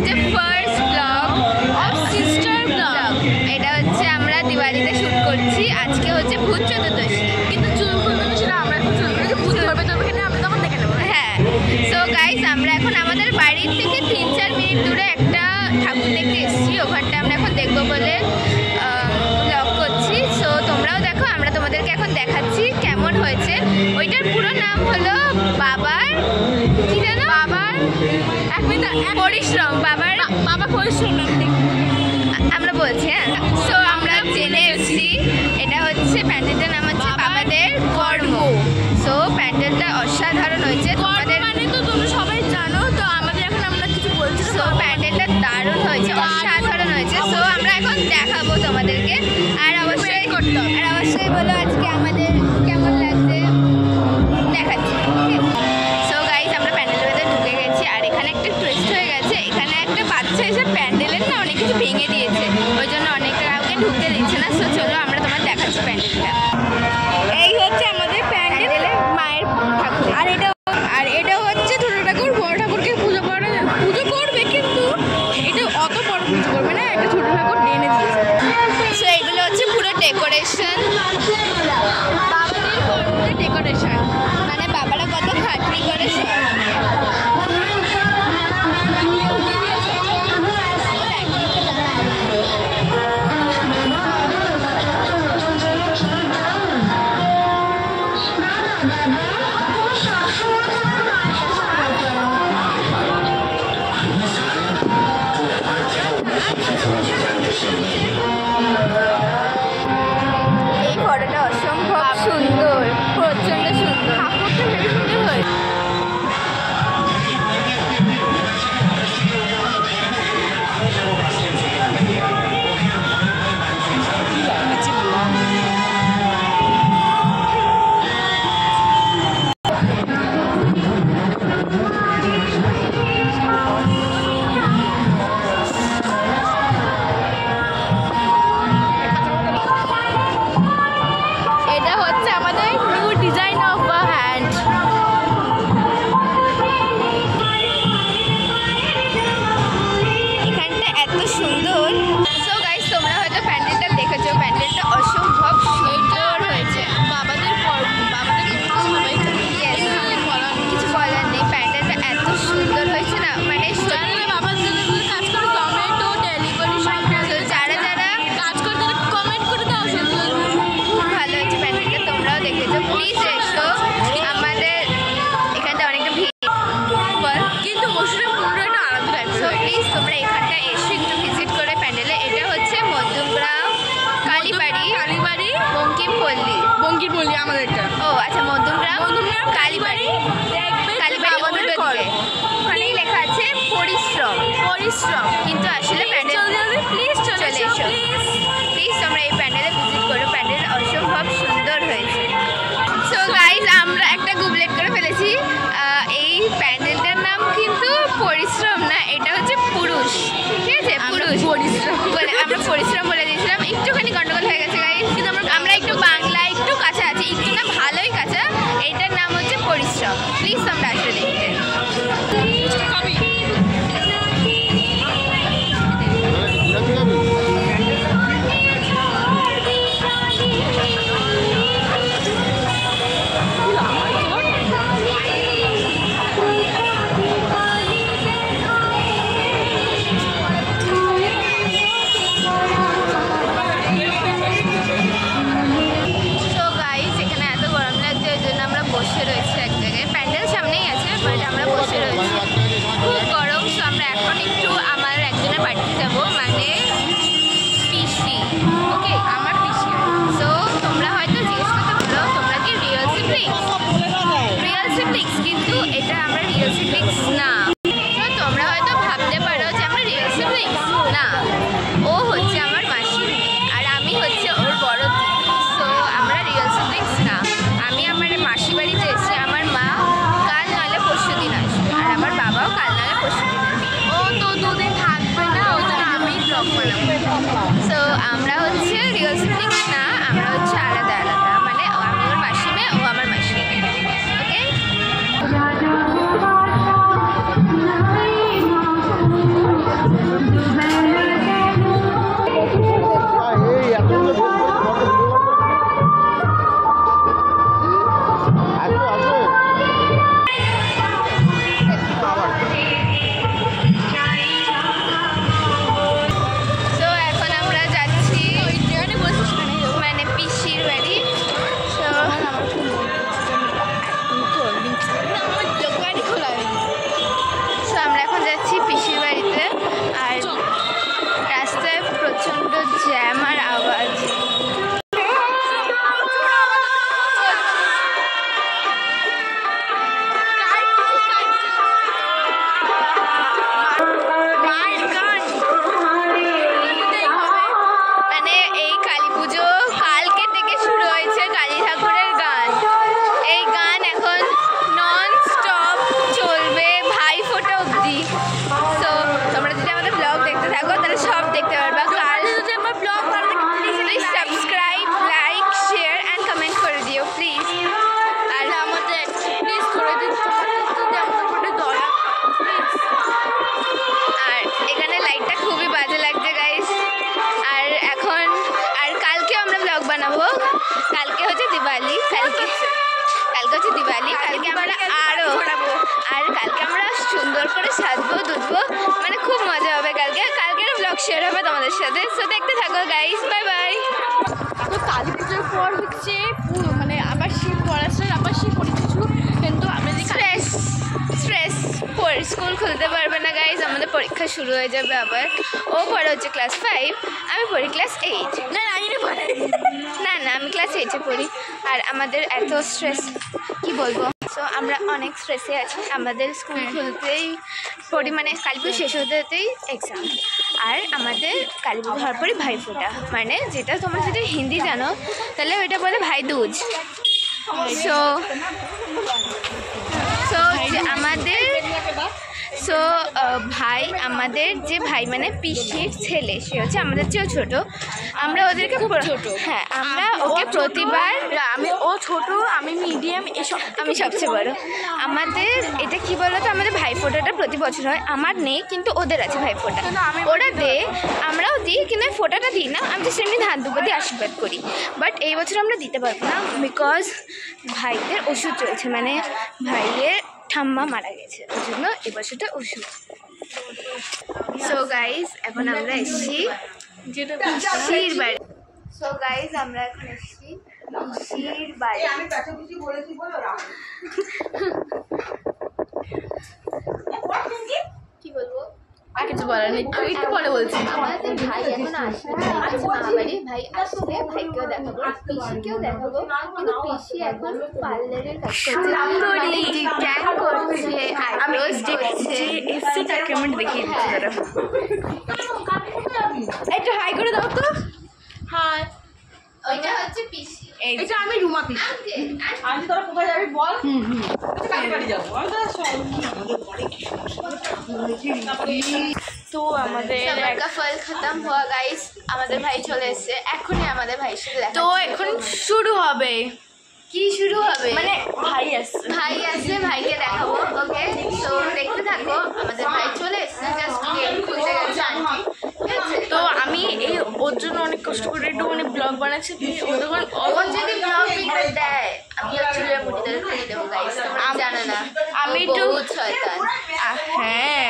হচ্ছে first blog of sister blog. এটা হচ্ছে আমরা দিওয়ালিতে শুট করছি। আজকে হচ্ছে ভূত চতুর্দশী, কিন্তু চুল খুলবে না সেটা আমরা এখন চুল খুলবে, ভূত ধরবে তো ওখানে আমরা তখন দেখে নেবো। হ্যাঁ, সো গাইস আমরা এখন আমাদের বাড়ির থেকে 3-4 মিনিট দূরে একটা ঠাকুর দেখতে এসেছি। ওখানটা আমরা এখন দেখবো বলে ব্লগ করছি। সো তোমরাও দেখো, আমরা তোমাদেরকে এখন দেখাচ্ছি কেমন হয়েছে। ওইটার পুরো নাম হলো বাবার কি জানো, বাবার পরিশ্রম, বাবা পরিশ্রম আমরা বলছি। হ্যাঁ, সো আমরা জেনে এসেছি এটা হচ্ছে প্যান্ডেলটার নাম হচ্ছে বাবাদের কর্ম। সো প্যান্ডেলটা অসাধারণ হয়েছে, তোমাদের মানে তো তোমরা সবাই জানো, তো আমাদের এখন আমরা কিছু বলছি। সো প্যান্ডেলটা দারুণ হয়েছে, অসাধারণ হয়েছে। সো আমরা এখন দেখাবো তোমাদেরকে। আর অবশ্যই বলো আজকে আমাদের কেমন লাগছে দেখাচ্ছি। সো গাইস আমরা প্যান্ডেলের ভেতরে ঢুকে গেছি। আর এখানে একটা টুইস্ট হয়ে গেছে, এখানে একটা বাচ্চা এসে প্যান্ডেলের না অনেক কিছু ভেঙে দিয়েছে, ওই জন্য অনেক কাউকে ঢুকতে দিচ্ছে না। সো চলো আমরা তোমার দেখাচ্ছি প্যান্ডেলটা। এই হচ্ছে আমাদের প্যান্ডেলের মায়ের ঠাকুর। আর এটা হচ্ছে ছোট ঠাকুর, বড় ঠাকুরকে পুজো করবে, কিন্তু এটা অত বড় পুজো করবে না, একটা ছোট ঠাকুর ডেনে দিয়েছে। সো এগুলো হচ্ছে পুরো ডেকোরেশন, বাবাদের ডেকোরেশন, মানে বাবারা কত খাটনি করে। এই ফটোটা অসম্ভব সুন্দর, প্রচন্ড সুন্দর, ঠাকুরটা ভেবে সুন্দর হয়। এটা হচ্ছে আমাদের new design of a hand. এখানটা এত সুন্দর। সো গাইস তোমরা হয়তো প্যান্ডেলটা দেখেছো, প্যান্ডেলটা অসম্ভব সুন্দর হয়েছে। বাবাদের সবাই কিছু বলার নেই, প্যান্ডেলটা এত সুন্দর হয়েছে না, মানে বাবাদের কাজ করে টমেটো ডেলিভারি সব যারা কাজ করে তারা কমেন্ট করে দাও। খুব ভালো হয়েছে প্যান্ডেলটা, তোমরাও দেখেছো। প্লিজ এসো, আমাদের এখানটা অনেকটা ভিড়, কিন্তু মসুরা পুরো একটা আলাদা টাইপের। সো প্লিজ তোমরা এখানটা এসো, একটু ভিজিট করে প্যান্ডেলে। এটা হচ্ছে মধ্যমগ্রাম কালীবাড়ি বঙ্কিমপল্লী আমাদেরটা। ও আচ্ছা, মধ্যমগ্রাম কালীবাড়ি ওখানেই লেখা আছে পরিশ্রম, কিন্তু আসলে প্যান্ডেল প্লিজ চলে এসো, প্লিজ তোমরা এই প্যান্ডেলে ভিজিট করো। প্যান্ডেল অসম্ভব সুন্দর হয়েছে। সো গাইজ আমরা একটা গুবলেট করে ফেলেছি। এই প্যান্ডেলটার নাম কিন্তু পরিশ্রম না, এটা হচ্ছে পুরুষ, ঠিক আছে? পুরুষ পরিশ্রম বলে আমরা পরিশ্রম বলে দিয়েছিলাম, একটুখানি গন্ডগোল হয়ে গেছে গাইজ, কিন্তু আমরা একটু বাংলা একটু কাছে আছি, একটু না ভালোই কাছে। এইটার নাম হচ্ছে পরিশ্রম, প্লিজ তোমরা আসলে দেখতে। মায়ের গান মানে এই কালী পুজো কালকে থেকে শুরু হয়েছে কালী ঠাকুরের গান। এই গান এখন নন স্টপ চলবে ভাই ফোঁটা অবধি। সো তোমরা যদি আমাদের ব্লগ দেখতে থাকো তাহলে সব দেখতে পারবা। কাল যদি আমার ব্লগ ভালো লাগে please subscribe, like, share and comment করে দিও প্লিজ। আর আমাদের প্লিজ করে দিন দয়া। আর এখানে লাইটটা খুবই বাজে লাগছে গাইস। আর এখন আর কালকে আমরা ব্লগ বানাবো। কালকে হচ্ছে দিওয়ালি, কালকে হচ্ছে দিওয়ালি। কালকে আমরা আরও আর কালকে আমরা সুন্দর করে সাজবো দুধবো, মানে খুব মজা হবে। কালকের ব্লগ শেয়ার হবে তোমাদের সাথে। সো দেখতে থাকো গাইস, বাই বাই। তো কালী পুজোর পর হচ্ছে মানে আবার শীত পড়াশোনার আবার শীত পড়ে কিছু, কিন্তু আমরা যে স্ট্রেস স্কুল খুলতে পারবে না গাইস, আমাদের পরীক্ষা শুরু হয়ে যাবে আবার। ও পড়ে হচ্ছে ক্লাস 5, আমি পড়ি ক্লাস 8। না আমি ক্লাস 8-এ পড়ি। আর আমাদের এত স্ট্রেস কি বলবো। সো আমরা অনেক স্ট্রেসে আছি। আমাদের স্কুল খুলতেই পড়ি মানে কালী পুজো শেষ হতে হতেই এক্সাম। আর আমাদের কালী পুজো হওয়ার পরে ভাইফোঁটা, মানে যেটা তোমরা যদি হিন্দি জানো তাহলে ওইটা বলে ভাই দুজ। সো আমাদের যে ভাই মানে পিসির ছেলে, সে হচ্ছে আমাদের চেয়েও ছোটো। আমরা ওদেরকে হ্যাঁ আমরা ওকে প্রতিবার ও ছোট, আমি মিডিয়াম, এসব আমি সবচেয়ে বড়। আমাদের এটা কি বলতো, আমাদের ভাইফোঁটাটা প্রতি বছর হয়। আমার নেই কিন্তু ওদের আছে ভাইফোঁটা। ওরা দে, আমরাও দিই, কিন্তু আমি ফোঁটাটা দিই না। আমি তো সেমনি ধান দুপো দিয়ে আশীর্বাদ করি। বাট এই বছর আমরা দিতে পারবো না, বিকজ ভাইদের ওষুধ চলছে, মানে ভাইয়ের ঠাম্মা মারা গেছে, ওই জন্য এবছরটা ওষুধ। সো গাইজ এখন আমরা এসেছি পিসির বাড়ি। সো গাইজ আমরা এখন এসেছি পিসির বাড়ি। কি বলবো, আর কিছু বলার নেই, একটু পরে বলছি। আমাদের ভাই এখন আসবে, মামাবাড়ি। ভাই আসলে ভাইকেও দেখাবো, পিসিকেও দেখাবো। কিন্তু পিসি এখন পার্লারের কাজ করছে, আইব্রোজ করছে। এসছে তার কমেন্ট দেখিয়ে দিচ্ছি তারা। একটু হাই করে দাও তো। হাই। ওইটা হচ্ছে পিসি, এটা আমি রুমা পিসি। আমি তোরা কোথায় যাবি বল? কালীবাড়ি যাবো। তো আমাদের সবার কা ফল খতম হওয়া গাইস, আমাদের ভাই চলে এসেছে। এখনই আমাদের ভাইয়ের সাথে দেখা। তো এখন শুরু হবে। কি শুরু হবে মানে ভাই আসছে, ভাইকে দেখাবো। ওকে, তো দেখতে থাকো। আমাদের ভাই চলে এসেছে, জাস্ট গেট খুলতে গেছে আন্টি। তো আমি এই ওর জন্য অনেক কষ্ট করে একটু মানে ব্লগ বানাচ্ছি। ও যখন যদি ব্লগ ভিডিও দেয় আমি চুলের মুঠি ধরে খুলে দেবো গাইস, তোমরা জানো না আমি একটু শয়তান। হ্যাঁ